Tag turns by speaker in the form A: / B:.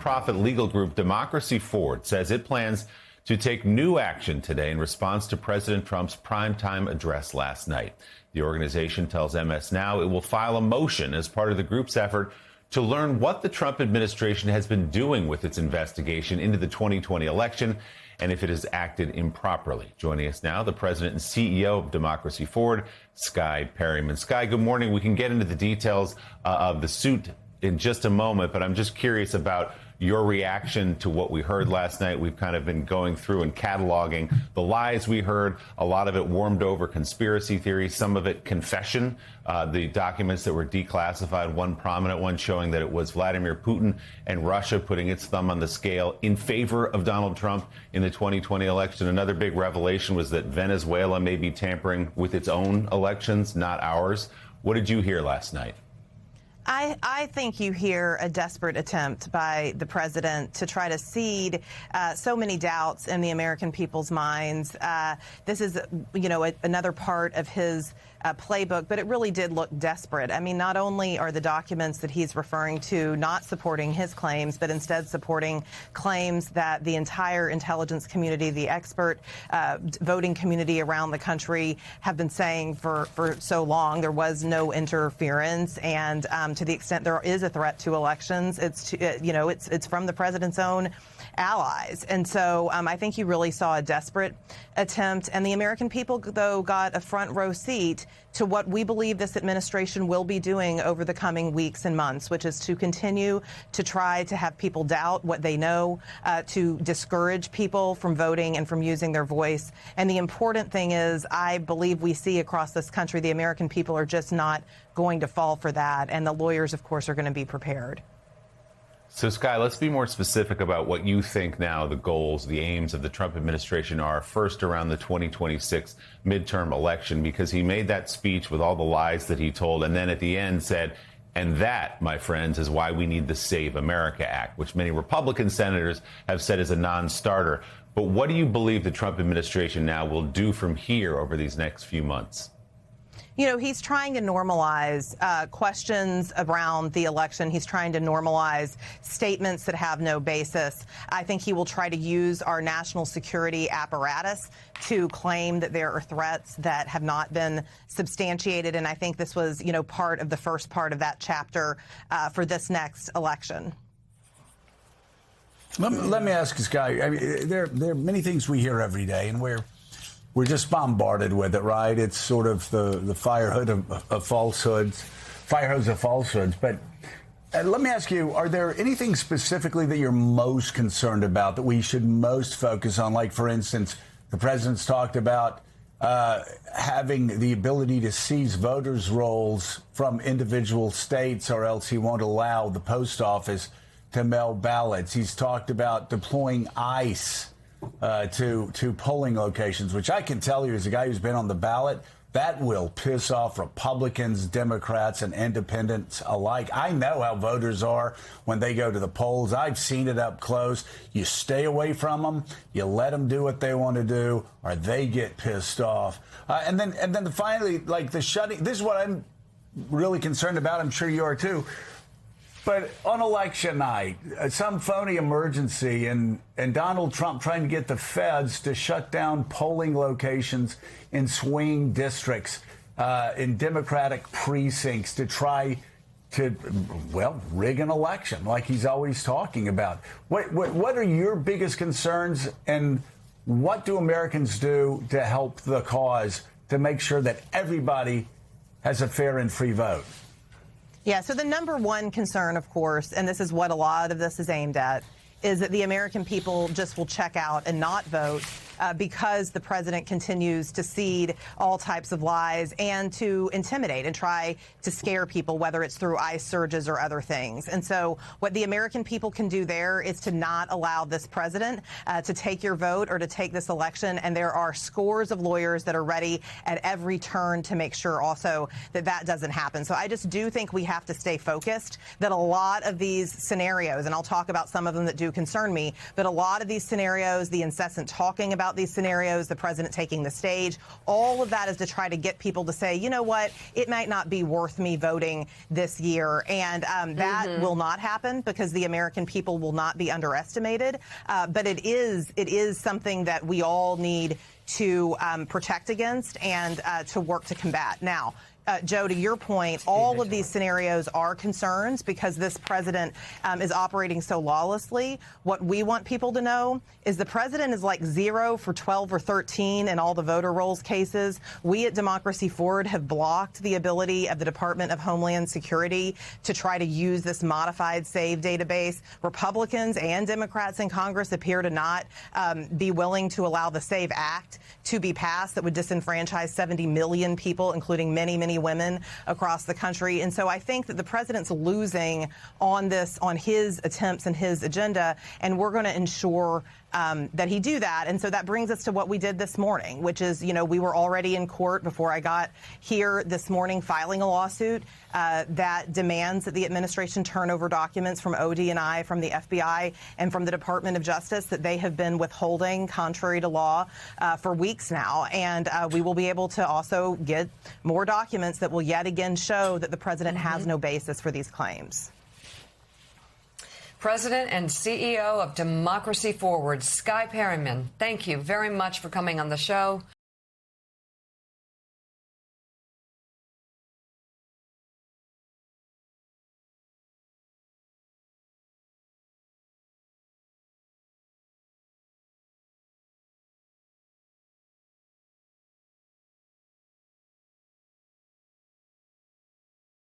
A: nonprofit legal group Democracy Forward says it plans to take new action today in response to President Trump's primetime address last night. The organization tells MS Now it will file a motion as part of the group's effort to learn what the Trump administration has been doing with its investigation into the 2020 election and if it has acted improperly. Joining us now, the president and CEO of Democracy Forward, Skye Perryman. Skye, good morning. We can get into the details of the suit in just a moment, but I'm just curious about your reaction to what we heard last night. We've kind of been going through and cataloging the lies we heard. A lot of it warmed over conspiracy theories, some of it confession. The documents that were declassified, one prominent one showing that it was Vladimir Putin and Russia putting its thumb on the scale in favor of Donald Trump in the 2020 election. Another big revelation was that Venezuela may be tampering with its own elections, not ours. What did you hear last night?
B: I think you hear a desperate attempt by the president to try to seed so many doubts in the American people's minds. This is, another part of his playbook, but it really did look desperate. I mean, not only are the documents that he's referring to not supporting his claims, but instead supporting claims that the entire intelligence community, the expert voting community around the country have been saying for so long. There was no interference, and to the extent there is a threat to elections, it's from the president's own allies. And so I think you really saw a desperate attempt. And the American people, though, got a front row seat to what we believe this administration will be doing over the coming weeks and months, which is to continue to try to have people doubt what they know, to discourage people from voting and from using their voice. And the important thing is, I believe we see across this country, the American people are just not going to fall for that. And the lawyers, of course, are going to be prepared.
A: So, Skye, let's be more specific about what you think now the goals, the aims of the Trump administration are, first around the 2026 midterm election, because he made that speech with all the lies that he told, and then at the end said, and that, my friends, is why we need the Save America Act, which many Republican senators have said is a non-starter. But what do you believe the Trump administration now will do from here over these next few months?
B: You know, he's trying to normalize questions around the election. He's trying to normalize statements that have no basis. I think he will try to use our national security apparatus to claim that there are threats that have not been substantiated. And I think this was, part of the first part of that chapter for this next election.
C: Let me ask you, Skye, I mean, there are many things we hear every day, and we're just bombarded with it, right? It's sort of the fire hose of falsehoods. But let me ask you, are there anything specifically that you're most concerned about that we should most focus on? Like, for instance, the president's talked about having the ability to seize voters' rolls from individual states, or else he won't allow the post office to mail ballots. He's talked about deploying ICE to polling locations, which I can tell you as a guy who's been on the ballot, that will piss off Republicans, Democrats, and independents alike. I know how voters are when they go to the polls. I've seen it up close. You stay away from them. You let them do what they want to do, or they get pissed off. And then finally, like the shutting. This is what I'm really concerned about. I'm sure you are too. But on election night, some phony emergency and Donald Trump trying to get the feds to shut down polling locations in swing districts, in Democratic precincts to try to, rig an election like he's always talking about. What are your biggest concerns, and what do Americans do to help the cause to make sure that everybody has a fair and free vote?
B: Yeah, so the number one concern, of course, and this is what a lot of this is aimed at, is that the American people just will check out and not vote because the president continues to seed all types of lies and to intimidate and try to scare people, whether it's through ICE surges or other things. And so what the American people can do there is to not allow this president to take your vote or to take this election. And there are scores of lawyers that are ready at every turn to make sure also that that doesn't happen. So I just do think we have to stay focused, that a lot of these scenarios, and I'll talk about some of them that do concern me. But a lot of these scenarios, the incessant talking about these scenarios, the president taking the stage, all of that is to try to get people to say, you know what, it might not be worth me voting this year. And that will not happen because the American people will not be underestimated. But it is something that we all need to protect against and to work to combat. Now, Joe, to your point, all of these scenarios are concerns because this president is operating so lawlessly. What we want people to know is the president is like 0 for 12 or 13 in all the voter rolls cases. We at Democracy Forward have blocked the ability of the Department of Homeland Security to try to use this modified SAVE database. Republicans and Democrats in Congress appear to not be willing to allow the SAVE Act to be passed that would disenfranchise 70 million people, including many, many women across the country. And so I think that the president's losing on this, on his attempts and his agenda, and we're going to ensure that he do that. And so that brings us to what we did this morning, which is, you know, we were already in court before I got here this morning filing a lawsuit that demands that the administration turn over documents from ODNI, from the FBI, and from the Department of Justice that they have been withholding contrary to law for weeks now. And we will be able to also get more documents that will yet again show that the president has no basis for these claims.
D: President and CEO of Democracy Forward, Skye Perryman, thank you very much for coming on the show.